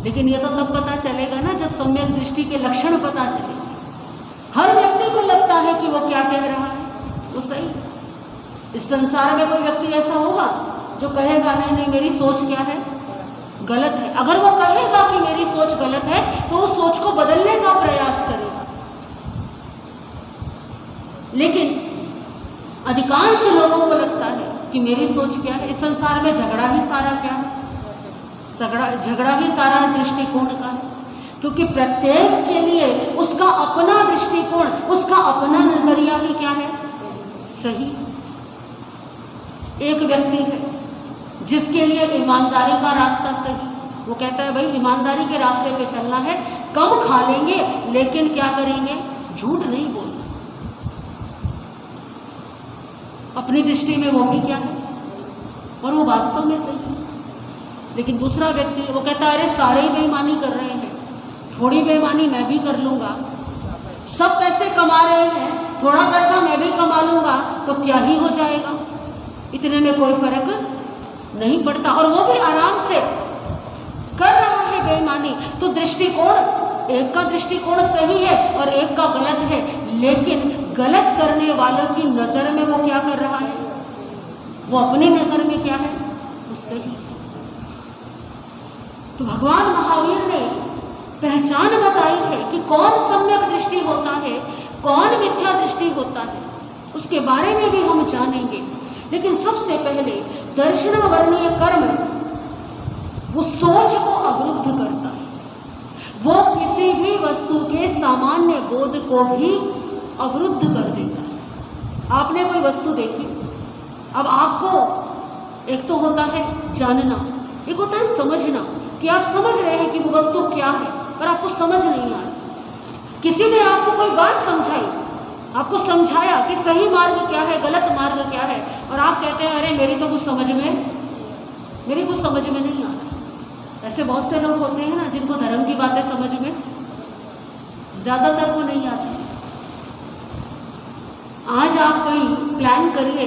लेकिन ये तो तब पता चलेगा ना जब सम्यक दृष्टि के लक्षण पता चलेंगे। हर व्यक्ति को लगता है कि वो क्या कह रहा है वो सही। इस संसार में कोई व्यक्ति ऐसा होगा जो कहेगा नहीं नहीं मेरी सोच क्या है, गलत है। अगर वो कहेगा कि मेरी सोच गलत है तो उस सोच को बदलने का प्रयास करेगा। लेकिन अधिकांश लोगों को लगता है कि मेरी सोच क्या है। इस संसार में झगड़ा ही सारा क्या है, झगड़ा ही सारा दृष्टिकोण का है, क्योंकि प्रत्येक के लिए उसका अपना दृष्टिकोण, उसका अपना नजरिया ही क्या है, सही। एक व्यक्ति है जिसके लिए ईमानदारी का रास्ता सही, वो कहता है भाई ईमानदारी के रास्ते पे चलना है, कम खा लेंगे लेकिन क्या करेंगे, झूठ नहीं बोलना। अपनी दृष्टि में वो भी क्या है और वो वास्तव में सही। लेकिन दूसरा व्यक्ति वो कहता है अरे सारे ही बेईमानी कर रहे हैं, थोड़ी बेईमानी मैं भी कर लूंगा, सब पैसे कमा रहे हैं, थोड़ा पैसा मैं भी कमा लूंगा तो क्या ही हो जाएगा, इतने में कोई फर्क नहीं पड़ता। और वो भी आराम से कर रहा है बेईमानी। तो दृष्टिकोण, एक का दृष्टिकोण सही है और एक का गलत है, लेकिन गलत करने वालों की नजर में वो क्या कर रहा है, वो अपनी नजर में क्या है, वो सही। तो भगवान महावीर ने पहचान बताई है कि कौन सम्यक दृष्टि होता है, कौन मिथ्या दृष्टि होता है, उसके बारे में भी हम जानेंगे। लेकिन सबसे पहले दर्शन वर्णीय कर्म वो सोच को अवरुद्ध करता है, वो किसी भी वस्तु के सामान्य बोध को भी अवरुद्ध कर देता है। आपने कोई वस्तु देखी, अब आपको एक तो होता है जानना, एक होता है समझना, कि आप समझ रहे हैं कि वो वस्तु क्या है पर आपको समझ नहीं आ रही। किसी ने आपको कोई बात समझाई, आपको समझाया कि सही मार्ग क्या है, गलत मार्ग क्या है, और आप कहते हैं अरे मेरी कुछ समझ में नहीं आ रहा। ऐसे बहुत से लोग होते हैं ना जिनको धर्म की बातें समझ में ज्यादातर को नहीं आती। आज आप कहीं प्लान करिए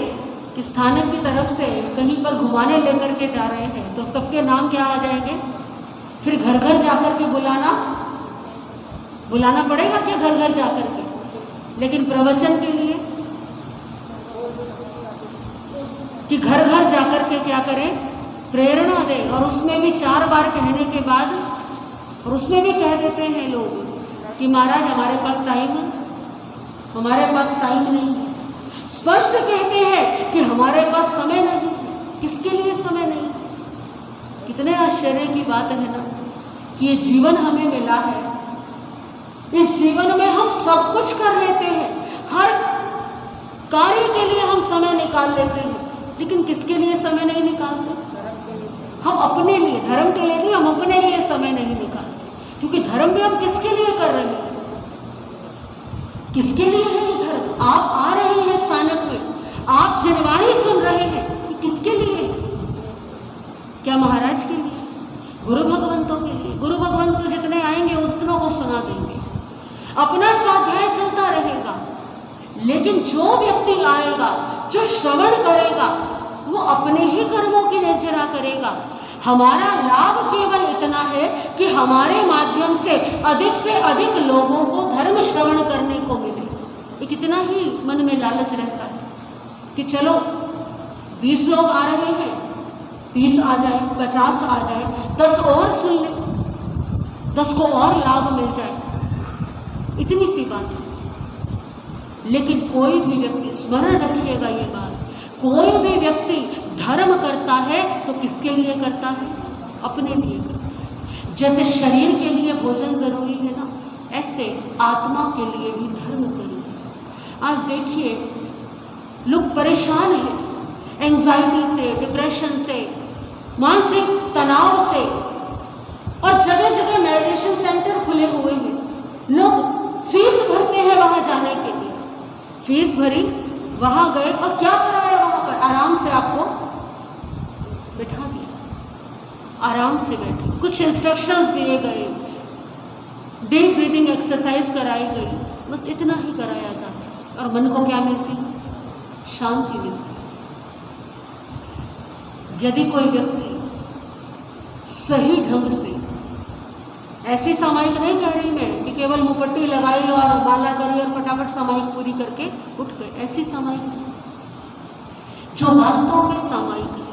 कि स्थानक की तरफ से कहीं पर घुमाने लेकर के जा रहे हैं, तो सबके नाम क्या आ जाएंगे, फिर घर घर जाकर के बुलाना पड़ेगा क्या, घर घर जाकर के। लेकिन प्रवचन के लिए कि घर घर जाकर के क्या करें, प्रेरणा दें, और उसमें भी 4 बार कहने के बाद, और उसमें भी कह देते हैं लोग कि महाराज हमारे पास टाइम नहीं है। स्पष्ट कहते हैं कि हमारे पास समय नहीं है। किसके लिए समय नहीं? कितने आश्चर्य की बात है ना कि ये जीवन हमें मिला है, इस जीवन में हम सब कुछ कर लेते हैं, हर कार्य के लिए हम समय निकाल लेते हैं, लेकिन किसके लिए समय नहीं निकालते? हम अपने लिए, धर्म के लिए नहीं, हम अपने लिए समय नहीं निकालते। क्योंकि धर्म भी हम किसके लिए कर रहे हैं, किसके लिए है ये धर्म? आप आ रहे हैं स्थानक में, आप जनवाणी सुन रहे हैं, ये किसके लिए है? क्या महाराज के लिए? गुरु भगवंतों के लिए। गुरु भगवंत तो जितने आएंगे उतनों को सुना देंगे, अपना स्वाध्याय चलता रहेगा। लेकिन जो व्यक्ति आएगा, जो श्रवण करेगा, वो अपने ही कर्मों की निर्जरा करेगा। हमारा लाभ केवल इतना है कि हमारे माध्यम से अधिक लोगों को धर्म श्रवण करने को मिले। एक इतना ही मन में लालच रहता है कि चलो 20 लोग आ रहे हैं, 30 आ जाए, 50 आ जाए, 10 और सुन ले, 10 को और लाभ मिल जाए, इतनी सी बात है। लेकिन कोई भी व्यक्ति, स्मरण रखिएगा ये बात, कोई भी व्यक्ति धर्म करता है तो किसके लिए करता है? अपने लिए करता है। जैसे शरीर के लिए भोजन जरूरी है ना, ऐसे आत्मा के लिए भी धर्म जरूरी है। आज देखिए लोग परेशान हैं, एंजाइटी से, डिप्रेशन से, मानसिक तनाव से, और जगह जगह मेडिटेशन सेंटर खुले हुए हैं। लोग फीस भरते हैं वहां जाने के लिए, फीस भरी, वहां गए और क्या कराया वहां पर? आराम से आपको बिठा दिया, आराम से बैठे, कुछ इंस्ट्रक्शंस दिए गए, डीप ब्रीदिंग एक्सरसाइज कराई गई, बस इतना ही कराया जाता। और मन को क्या मिलती? शांति मिलती। यदि कोई व्यक्ति सही ढंग से, ऐसी सामायिक नहीं कह रही मैं कि केवल मुपट्टी लगाई और माला करी और फटाफट सामायिक पूरी करके उठ गए, ऐसी सामायिक नहीं। जो वास्तव में सामायिक है,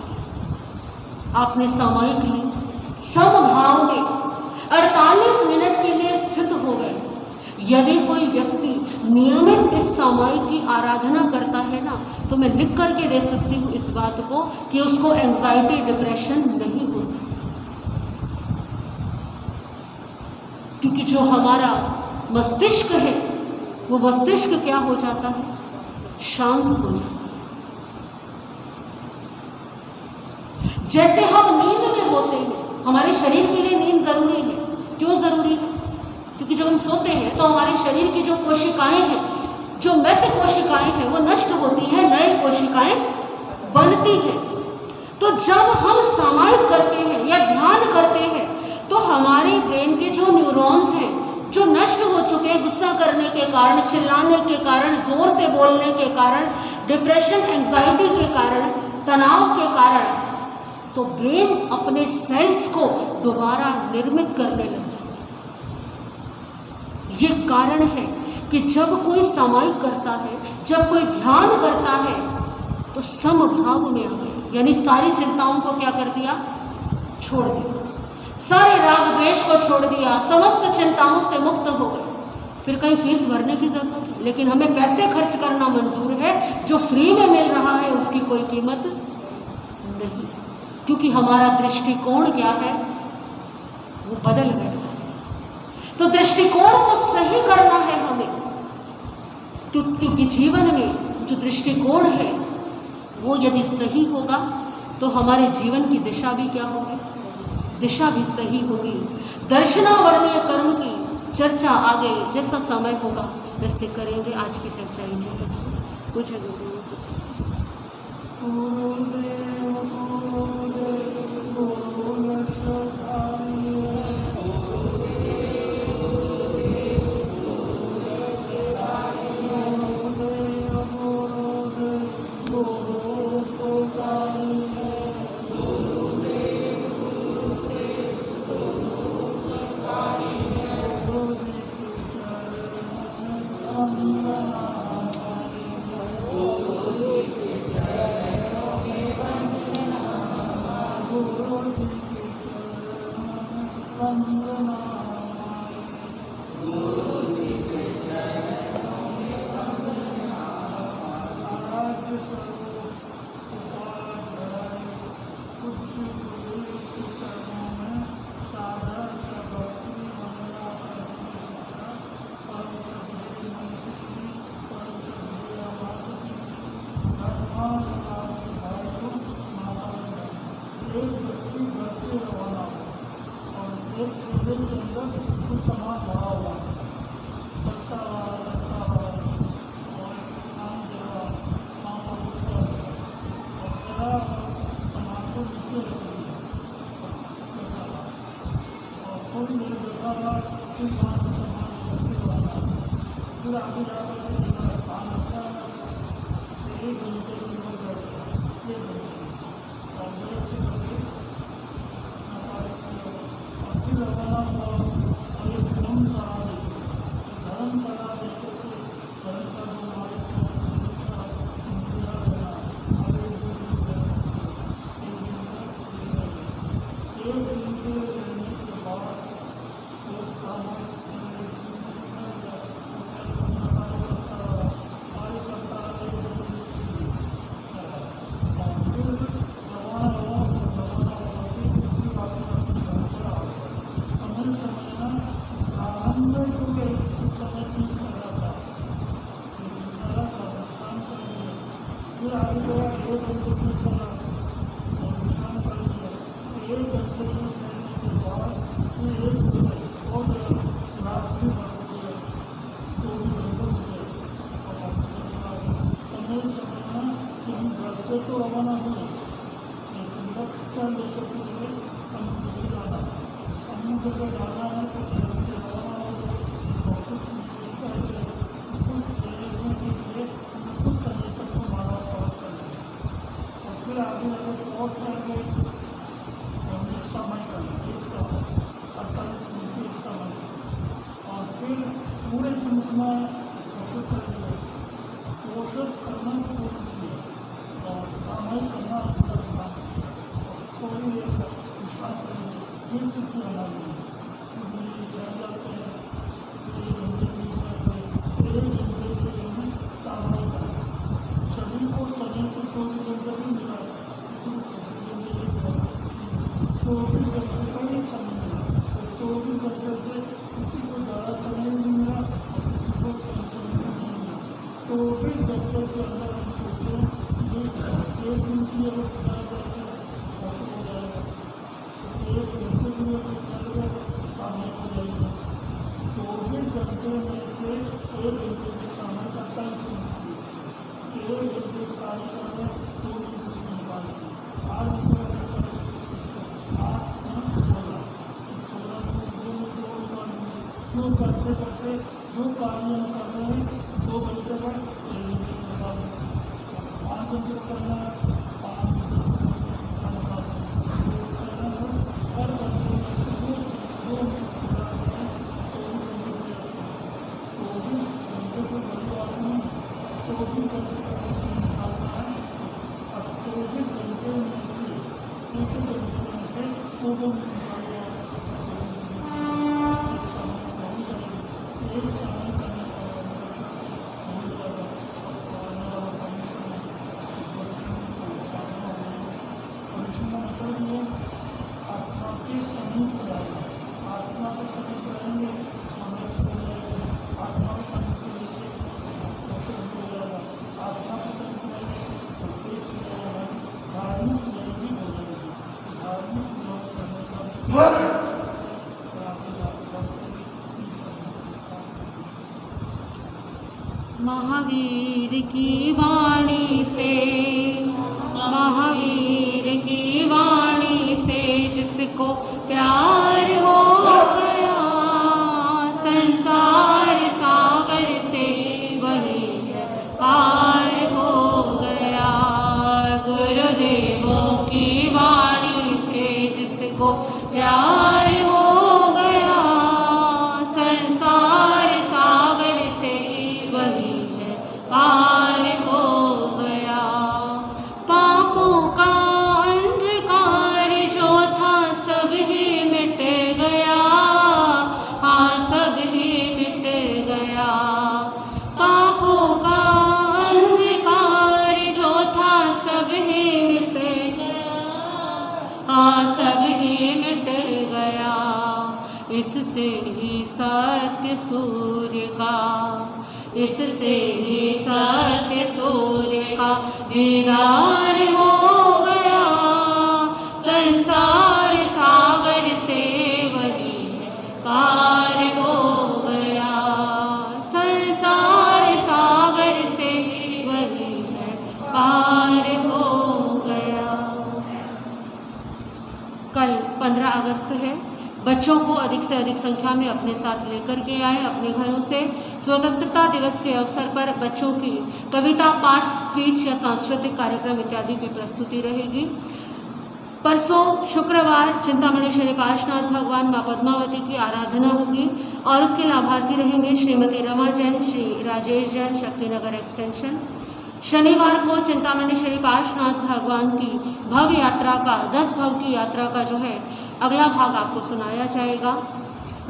आपने सामायिक ली, समभाव में 48 मिनट के लिए स्थित हो गए। यदि कोई व्यक्ति नियमित इस सामायिक की आराधना करता है ना, तो मैं लिख करके दे सकती हूँ इस बात को कि उसको एंजाइटी, डिप्रेशन नहीं हो सकता। क्योंकि जो हमारा मस्तिष्क है, वो मस्तिष्क क्या हो जाता है? शांत हो जाता है। जैसे हम नींद में होते हैं, हमारे शरीर के लिए नींद जरूरी है। क्यों जरूरी है? क्योंकि जब हम सोते हैं तो हमारे शरीर की जो कोशिकाएं हैं, जो मृत कोशिकाएं हैं, वो नष्ट होती हैं, नई कोशिकाएं बनती हैं। तो जब हम सामायिक करते हैं या ध्यान करते हैं, तो हमारे ब्रेन के जो न्यूरॉन्स हैं, जो नष्ट हो चुके हैं गुस्सा करने के कारण, चिल्लाने के कारण, जोर से बोलने के कारण, डिप्रेशन, एंजाइटी के कारण, तनाव के कारण, तो ब्रेन अपने सेल्स को दोबारा निर्मित करने लग जाता है। ये कारण है कि जब कोई सामायिक करता है, जब कोई ध्यान करता है, तो समभाव में आ गया, यानी सारी चिंताओं को क्या कर दिया? छोड़ दिया, सारे राग द्वेष को छोड़ दिया, समस्त चिंताओं से मुक्त हो गए। फिर कहीं फीस भरने की जरूरत है, लेकिन हमें पैसे खर्च करना मंजूर है। जो फ्री में मिल रहा है उसकी कोई कीमत नहीं, क्योंकि हमारा दृष्टिकोण क्या है? वो बदल गया है। तो दृष्टिकोण को सही करना है हमें, क्योंकि जीवन में जो दृष्टिकोण है वो यदि सही होगा तो हमारे जीवन की दिशा भी क्या होगी? दिशा भी सही होगी। दर्शनावर्णीय कर्म की चर्चा आगे जैसा समय होगा वैसे करेंगे। आज की चर्चा इन्हें कुछ से तो रवाना हुए, लेकिन लक्ष्य लेकर के लिए समुद्र जाना, समुद्र को जाना है तो जल्दी से रवाना हो गए और कुछ देखने के लिए कुछ समय तक को मानव पहुँच कर गए और फिर आगे अगर पहुँच जाएंगे और एक समय करना, एक समय 48 मिनट एक समय और फिर पूरे दिन में कोशिश करेंगे, कोशिश करना पूरी किया और सामयिक करना पूरा करना और थोड़ी देर तक विश्राम करेंगे, फिर स्थिति हमारी जान जाते हैं सामयिक करना। सभी को समय को 24 घंटे भी मिला, 24 घंटे का ही समय मिला और 24 घंटे से किसी को ज़्यादा समय नहीं मिला और किसी को कम समय नहीं मिला। 24 घंटे के अंदर हम सोचें एक दिन की अगर किया जाएगा मौसम हो जाएगा तो 1 घंटे की अगर किया जाएगा सामने हो जाएगा। 24 घंटे में से 1 घंटे के सामने का टाइम कीजिए, 1 घंटे कार्य करना 2 घंटे से निकालिए, 8 घंटे जो करते करते जो कार्य हम कर रहे हैं 2 घंटे पर 5 घंटे करना है, 5 घंटे हर घंटे में 2 घंटे को बड़ी आदमी 24 घंटे निकालना है और 24 घंटे में से 1 घंटे में से 2 घंटे निकालना है। एक समय करने मतलब ये आत्मा के समीप रहेगा, आत्मा के समीप रहेंगे समय हो जाएगा, आत्मा के समीप लेके हो जाएगा, आत्मा के समीप रहेंगे तो देश हो जाएगा, धार्मिक भी हो जाएगी, धार्मिक योग करने का महावीर की वाणी से, महावीर की वाणी से जिसको प्यार हो गया, संसार सागर से वही है पार हो गया। गुरुदेवों की वाणी से जिसको प्यार हो गया, संसार सागर से वही पार हो गया। पापों का अंधकार जो था सब ही मिट गया, हाँ सब ही मिट गया। पापों का अंधकार जो था सब ही मिट गया, हाँ सब ही मिट गया। इससे ही सत्य सूर्य का, इससे ही सत्य सूर्य का दीदार हो गया, संसार सागर से वही पार हो गया, संसार सागर से वही पार हो गया। कल 15 अगस्त है। बच्चों को अधिक से अधिक संख्या में अपने साथ लेकर के आए अपने घरों से। स्वतंत्रता दिवस के अवसर पर बच्चों की कविता पाठ, स्पीच या सांस्कृतिक कार्यक्रम इत्यादि की प्रस्तुति रहेगी। परसों शुक्रवार चिंतामणि श्री पार्श्वनाथ भगवान माँ पद्मावती की आराधना होगी और उसके लाभार्थी रहेंगे श्रीमती रमा जैन, श्री राजेश जैन, शक्तिनगर एक्सटेंशन। शनिवार को चिंतामणि श्री पार्श्वनाथ भगवान की भव्य यात्रा का 10 भव की यात्रा का जो है अगला भाग आपको सुनाया जाएगा।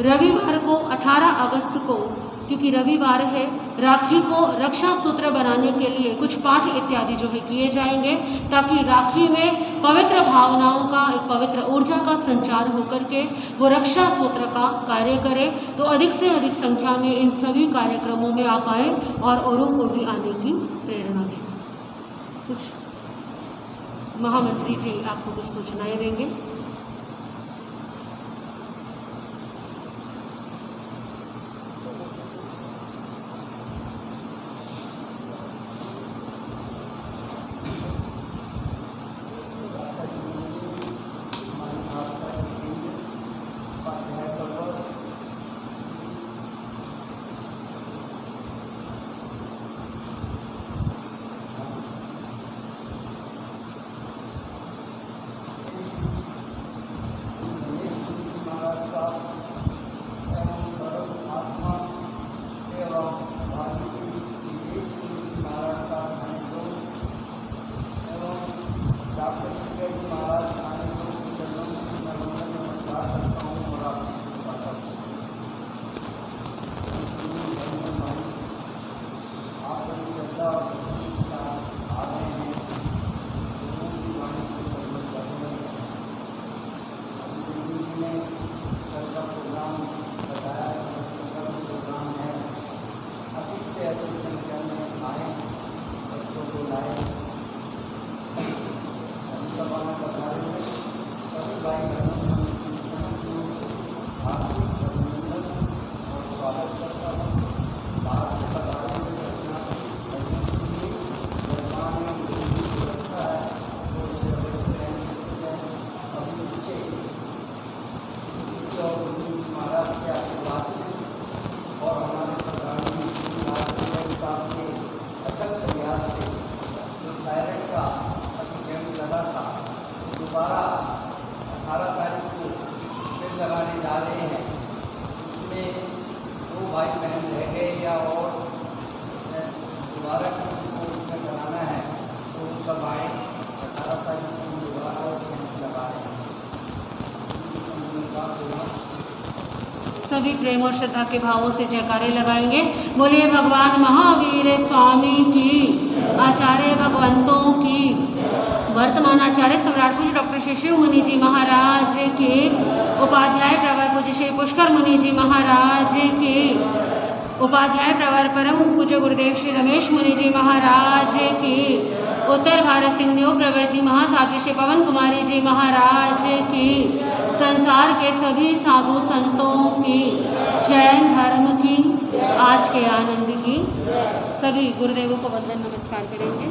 रविवार को 18 अगस्त को, क्योंकि रविवार है, राखी को रक्षा सूत्र बनाने के लिए कुछ पाठ इत्यादि जो है किए जाएंगे, ताकि राखी में पवित्र भावनाओं का, एक पवित्र ऊर्जा का संचार होकर के वो रक्षा सूत्र का कार्य करे। तो अधिक से अधिक संख्या में इन सभी कार्यक्रमों में आप आए और औरों को भी आने की प्रेरणा दें। कुछ महामंत्री जी आपको कुछ सूचनाएं देंगे। सभी प्रेम और श्रद्धा के भावों से जयकारे लगाएंगे। बोलिए भगवान महावीर स्वामी की, आचार्य भगवंतों की, वर्तमान आचार्य सम्राट पूज्य डॉक्टर श्री शिव मुनि जी महाराज के, उपाध्याय प्रवर पूज्य श्री पुष्कर मुनि जी महाराज के, उपाध्याय प्रवर परम पूज्य गुरुदेव श्री रमेश मुनि जी महाराज की, उत्तर भारत सिंह न्यू प्रवृत्ति महासाध्वी श्री पवन कुमारी जी महाराज की, संसार के सभी साधु संतों की, जैन धर्म की, आज के आनंद की, सभी गुरुदेवों को वंदन नमस्कार करेंगे।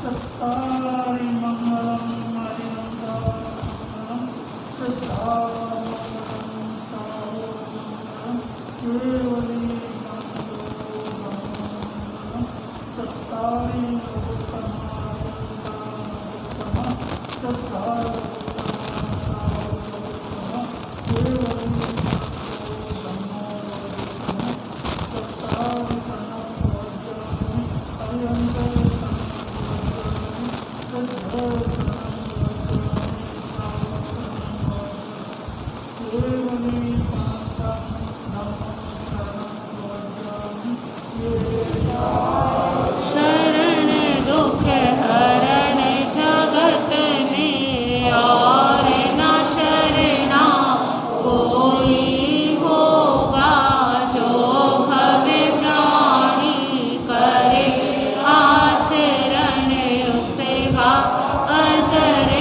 चत्तारि मंगलम हरिमंगलम चत्तारि मंगलम सर्वमंगलम केवली मंगलम चत्तारि शरण दुख हरण जगत में, और न शरणा कोई होगा, जो भव प्राणी करे आचरण, उसका अजर